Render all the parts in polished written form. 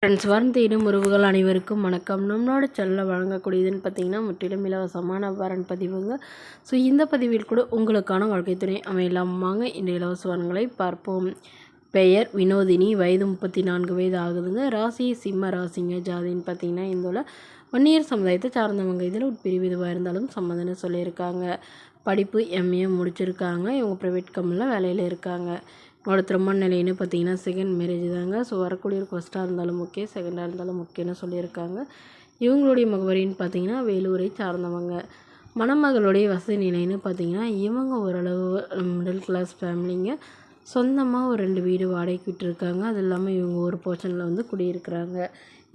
Friends வரன் தேடும் உறவுகள் அனைவருக்கும் வணக்கம். நம்மளோட சேனலில் வழங்கக்கூடியதுன்னு பார்த்தீங்கன்னா முற்றிலும் இலவசமான வரன் பதிவுங்க. ஸோ இந்த பதிவில் கூட உங்களுக்கான வாழ்க்கை துணை அமையலாம். வாங்க இந்த இலவச வரன்களை பார்ப்போம். பெயர் வினோதினி, வயது 34 வயது ஆகுதுங்க. ராசி சிம்ம ராசிங்க. ஜாதின்னு பார்த்தீங்கன்னா இந்துள்ள வன்னியர் சமுதாயத்தை சார்ந்தவங்க. இதில் உட்பிரிவு இதுவாக இருந்தாலும் சம்மதம்னு சொல்லியிருக்காங்க. படிப்பு எம்ஏ முடிச்சிருக்காங்க. இவங்க ப்ரைவேட் கம்பெனியில் வேலையில் இருக்காங்க. அவங்களோட திருமண நிலைன்னு பார்த்தீங்கன்னா செகண்ட் மேரேஜ் தாங்க. ஸோ வரக்கூடிய ஒரு ஃபஸ்ட்டாக இருந்தாலும் ஓகே, செகண்டாக இருந்தாலும் ஓகேன்னு சொல்லியிருக்காங்க. இவங்களுடைய முகவரின்னு பார்த்தீங்கன்னா வேலூரை சார்ந்தவங்க. மணமகளுடைய வசதி நிலைன்னு பார்த்தீங்கன்னா இவங்க ஓரளவு மிடில் கிளாஸ் ஃபேமிலிங்க. சொந்தமாக ஒரு 2 வீடு வாடகைக்கு விட்டுருக்காங்க. அது இல்லாமல் இவங்க ஒரு போர்ஷனில் வந்து குடியிருக்கிறாங்க.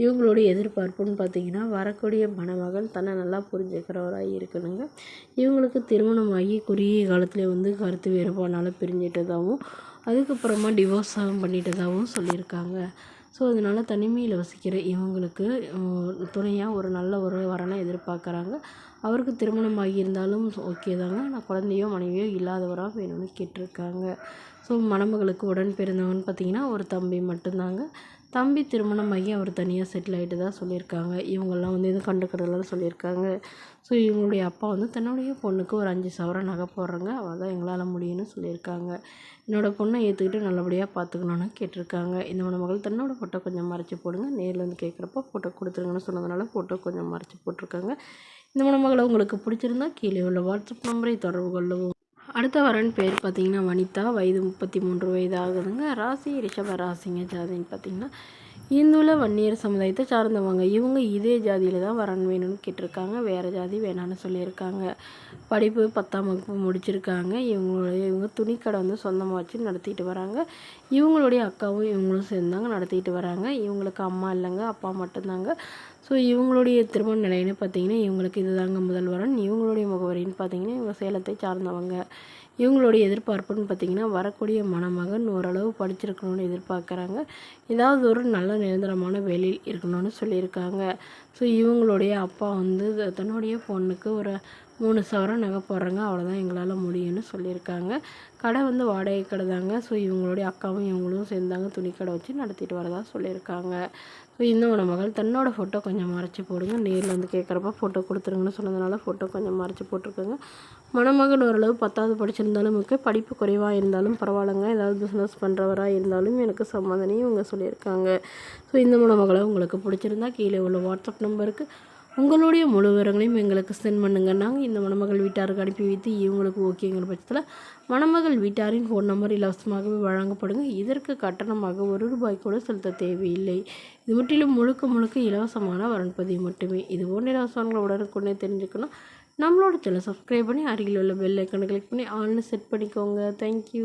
இவங்களுடைய எதிர்பார்ப்புன்னு பார்த்தீங்கன்னா வரக்கூடிய மணமகன் தன்னை நல்லா புரிஞ்சுக்கிறவராக இருக்கணுங்க. இவங்களுக்கு திருமணமாகி குறுகிய காலத்தில் வந்து கருத்து வேறுபாடுனால பிரிஞ்சிட்டதாகவும் அதுக்கப்புறமா டிவோர்ஸாகவும் பண்ணிட்டதாகவும் சொல்லியிருக்காங்க. ஸோ அதனால் தனிமையில் வசிக்கிற இவங்களுக்கு துணையாக ஒரு நல்ல ஒரு வரனை எதிர்பார்க்குறாங்க. அவருக்கு திருமணமாகி இருந்தாலும் ஓகே தாங்க. ஆனால் குழந்தையோ மனைவியோ இல்லாதவராக வேணும்னு கேட்டிருக்காங்க. ஸோ மணமகளுக்கு உடன் பிறந்தவங்கன்னு பார்த்தீங்கன்னா ஒரு தம்பி மட்டும்தாங்க. தம்பி திருமணமாகி அவர் தனியாக செட்டில் ஆகிட்டு தான் சொல்லியிருக்காங்க. இவங்கெல்லாம் வந்து எதுவும் கண்டுக்கிறதெல்லாம் சொல்லியிருக்காங்க. ஸோ இவங்களுடைய அப்பா வந்து தன்னுடைய பொண்ணுக்கு ஒரு 5 சவரன் நகை போடுறாங்க. அவ்வளோதான் எங்களால் முடியும்னு சொல்லியிருக்காங்க. என்னோடய பொண்ணை ஏற்றுக்கிட்டு நல்லபடியாக பார்த்துக்கணுன்னு கேட்டிருக்காங்க. இந்த மணமகள் தன்னோட ஃபோட்டோ கொஞ்சம் மறைச்சி போடுங்க. நேரில் வந்து கேட்குறப்ப ஃபோட்டோ கொடுத்துருங்கன்னு சொன்னதுனால ஃபோட்டோ கொஞ்சம் மறைச்சி போட்டிருக்காங்க. இந்த மணமகளை உங்களுக்கு பிடிச்சிருந்தா கீழே உள்ள வாட்ஸ்அப் நம்பரை தொடர்பு கொள்ளவும். அடுத்த வரன் பேர் பார்த்தீங்கன்னா வனிதா, வயது 33 வயது ஆகுதுங்க. ராசி ரிஷப ராசிங்க. ஜாதின்னு பார்த்தீங்கன்னா இந்துள்ள வன்னியர் சமுதாயத்தை சார்ந்தவங்க. இவங்க இதே ஜாதியில் தான் வரன் வேணும்னு கேட்டிருக்காங்க. வேறு ஜாதி வேணான்னு சொல்லியிருக்காங்க. படிப்பு 10ஆம் வகுப்பு முடிச்சிருக்காங்க. இவங்க துணிக்கடை வந்து சொந்தமாக வச்சு நடத்திட்டு வராங்க. இவங்களுடைய அக்காவும் இவங்களும் சேர்ந்தாங்க நடத்திட்டு வராங்க. இவங்களுக்கு அம்மா இல்லைங்க, அப்பா மட்டும்தாங்க. ஸோ இவங்களுடைய திருமண நிலைன்னு பார்த்தீங்கன்னா இவங்களுக்கு இதுதாங்க முதல் வரன். இவங்களுடைய முகவரின்னு பார்த்தீங்கன்னா இவங்க சேலத்தை சார்ந்தவங்க. இவங்களுடைய எதிர்பார்ப்புன்னு பார்த்திங்கன்னா வரக்கூடிய மணமகன் ஓரளவு படிச்சிருக்கணும்னு எதிர்பார்க்குறாங்க. ஏதாவது ஒரு நல்ல நிரந்தரமான வேலையில் இருக்கணும்னு சொல்லியிருக்காங்க. ஸோ இவங்களுடைய அப்பா வந்து தன்னுடைய பொண்ணுக்கு ஒரு 3 சவரன் நகை போடுறாங்க. அவ்வளோதான் எங்களால் முடியும்னு சொல்லியிருக்காங்க. கடை வந்து வாடகை கடை தாங்க. ஸோ இவங்களுடைய அக்காவும் இவங்களும் சேர்ந்தாங்க துணிக்கடை வச்சு நடத்திட்டு வரதா சொல்லியிருக்காங்க. ஸோ இன்னொரு மகள் தன்னோட ஃபோட்டோ கொஞ்சம் மறைச்சி போடுங்க. நேரில் வந்து கேட்குறப்ப ஃபோட்டோ கொடுத்துருங்கன்னு சொன்னதுனால ஃபோட்டோ கொஞ்சம் மறைச்சி போட்டிருக்காங்க. மணமகன் ஓரளவு 10வது படிச்சிருந்தாலும் ஓகே, படிப்பு குறைவாக இருந்தாலும் பரவாயில்லைங்க. ஏதாவது பிஸ்னஸ் பண்ணுறவராக இருந்தாலும் எனக்கு சம்மதனையும் இவங்க சொல்லியிருக்காங்க. ஸோ இந்த மணமகளை உங்களுக்கு பிடிச்சிருந்தா கீழே உள்ள வாட்ஸ்அப் நம்பருக்கு உங்களுடைய முழு விவரங்களையும் எங்களுக்கு சென்ட் பண்ணுங்கள். நாங்கள் இந்த மணமகள் வீட்டாருக்கு அனுப்பி வைத்து இவங்களுக்கு ஓகேங்கிற பட்சத்தில் மணமகள் வீட்டாரின் ஃபோன் நம்பர் இலவசமாகவே வழங்கப்படுங்க. இதற்கு கட்டணமாக ₹1 கூட செலுத்த தேவையில்லை. இது முற்றிலும் முழுக்க இலவசமான வரன்பதிவு மட்டுமே. இது போன்ற இலவசங்களை உடனுக்குடனே தெரிஞ்சுக்கணும். நம்மளோட சேனலை சப்ஸ்கிரைப் பண்ணி அருகில் உள்ள பெல் ஐக்கனை கிளிக் பண்ணி ஆல்னு செட் பண்ணிக்கோங்க. தேங்க்யூ.